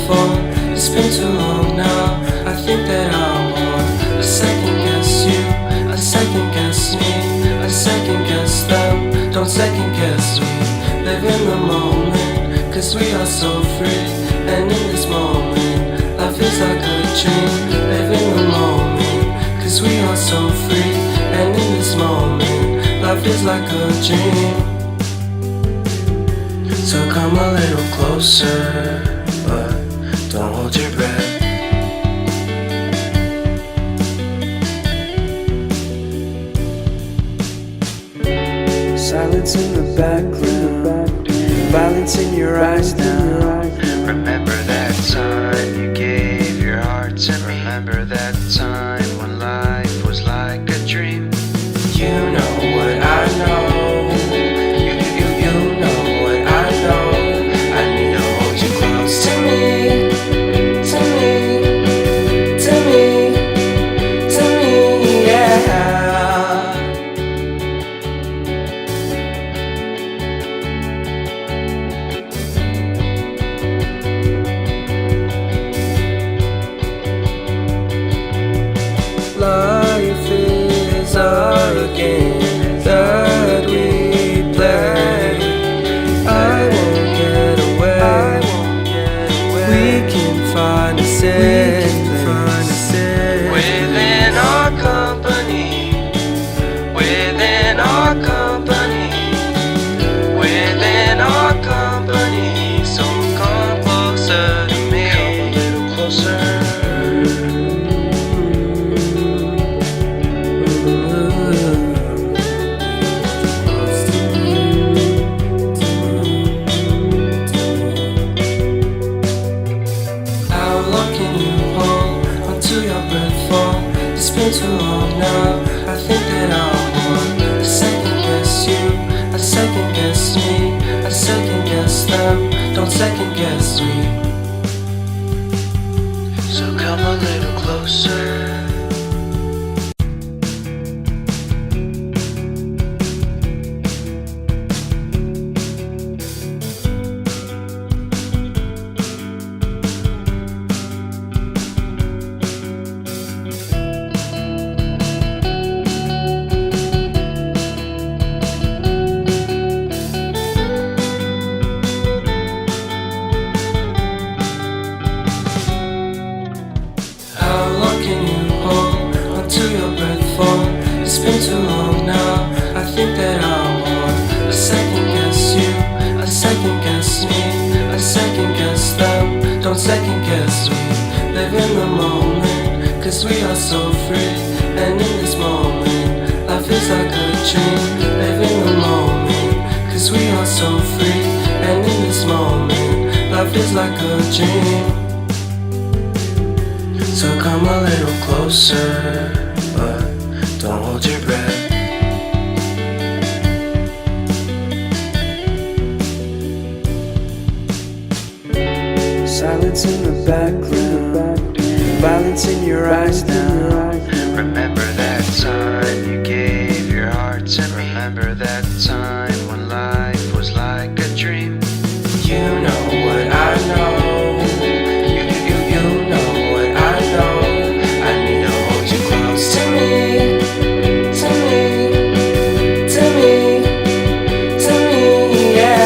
before. It's been too long now. I think that I want. I second guess you, I second guess me, I second guess them. Don't second guess me. Live in the moment, cause we are so free. And in this moment, life is like a dream. Live in the moment, cause we are so free. And in this moment, life is like a dream. So come a little closer, but don't hold your breath. Silence in the background, violence in your eyes now. Remember that time you gave your heart to me. Remember that time when life was like a dream. You know what I know. You know what I know. I need to hold you close to me, to me, to me, to me, yeah. Life is a game that we play. I won't get away. We can find a safe place Within our company, within our company, within our company. So come closer to me. Come a little closer. It's been too long now. I think that I want. I second guess you, I second guess me, I second guess them. Don't second guess me. So come a little closer. It's been too long now. I think that I want. I second guess you, I second guess me, I second guess them. Don't second guess me. Live in the moment, cause we are so free. And in this moment, life is like a dream. Live in the moment, cause we are so free. And in this moment, life is like a dream. So come a little closer, but don't hold your breath. Silence in the background, violence in your eyes now. Remember that time you gave your heart to me. Remember that time when life was like a dream. You know what I know. You know what I know. I need to hold you close to me, to me, to me, to me, yeah.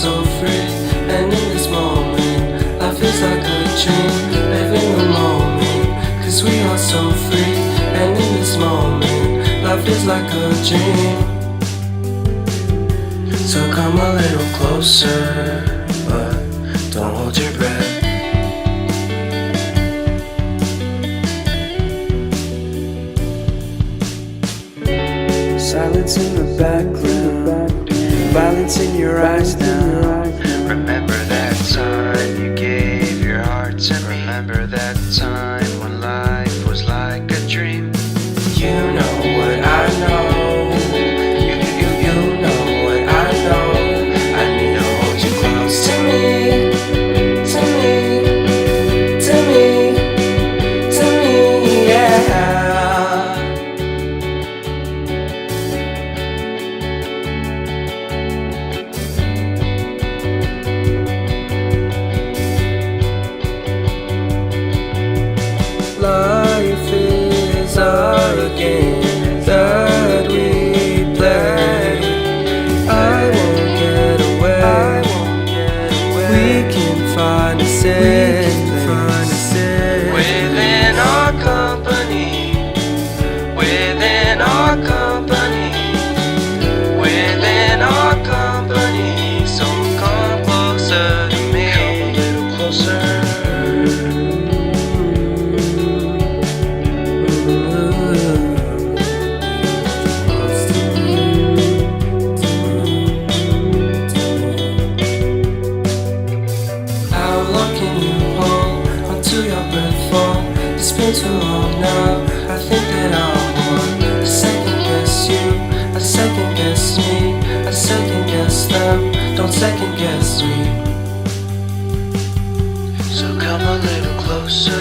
so free. And in this moment, life is like a dream. Live in the moment, cause we are so free. And in this moment, life is like a dream. So come a little closer, but don't hold your breath. Silence in the background, violence in your eyes now. Remember that time you gave your heart to me. Remember that time when life was like a dream. You know what I know. You know what I know. I need to hold you close to me, to me, to me, to me, yeah. Life is a game that we play. I won't get away. We can find a safe within our company. Within our company. Within our company. So come closer to me. Come a little closer. It's been too long now. I think that I want to second guess you, I second guess me, I second guess them. Don't second guess me. So come a little closer.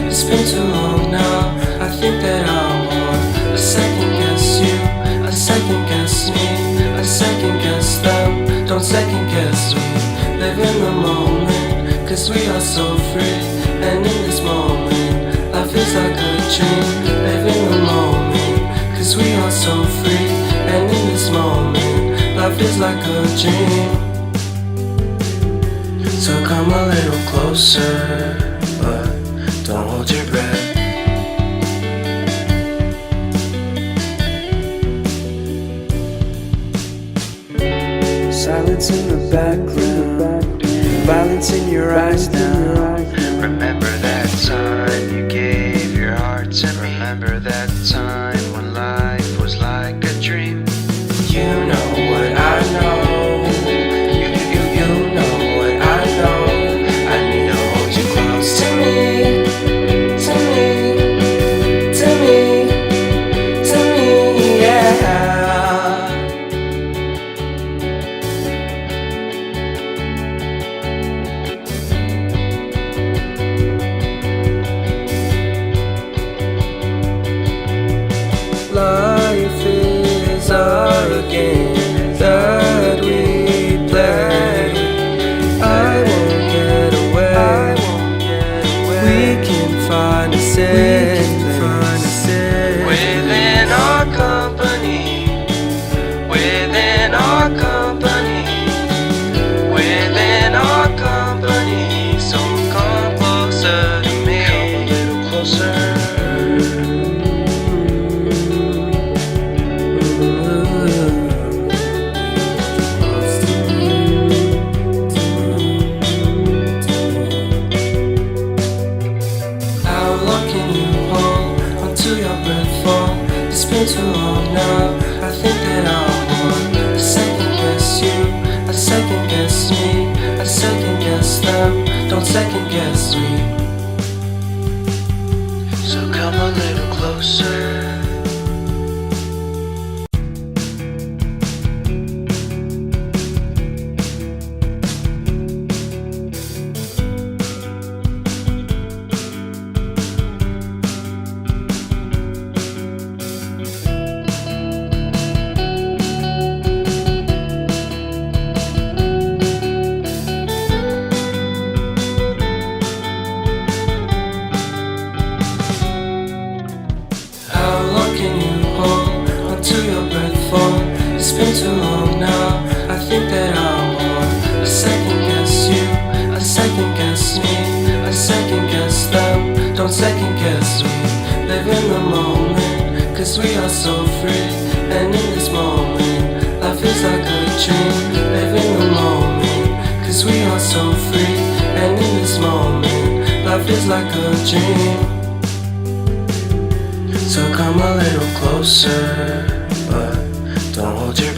It's been too long now. I think that I want to second guess you, I second guess me, I second guess them. Don't second guess me. Live in the moment, cause we are so free. And in this moment, life is like a dream. Live in the moment, cause we are so free. And in this moment, life is like a dream. So come a little closer, but don't hold your breath. Silence in the background, violence in your eyes now. Remember that time you gave your heart to me. Remember that time when life was like a dream. You know what I know. You know what I know. I need to hold you close to me. Life is a game that we play. I won't get away. We can find a safe within our company. Within our company. Within our company. So come closer to me. Come a little closer. It's been too long now. I think that I want to second guess you, I second guess me, I second guess them. Don't second guess me. So come a little closer. Don't second guess, we live in the moment, 'cause we are so free. And in this moment, life is like a dream. Live in the moment, 'cause we are so free. And in this moment, life is like a dream. So come a little closer, but don't hold your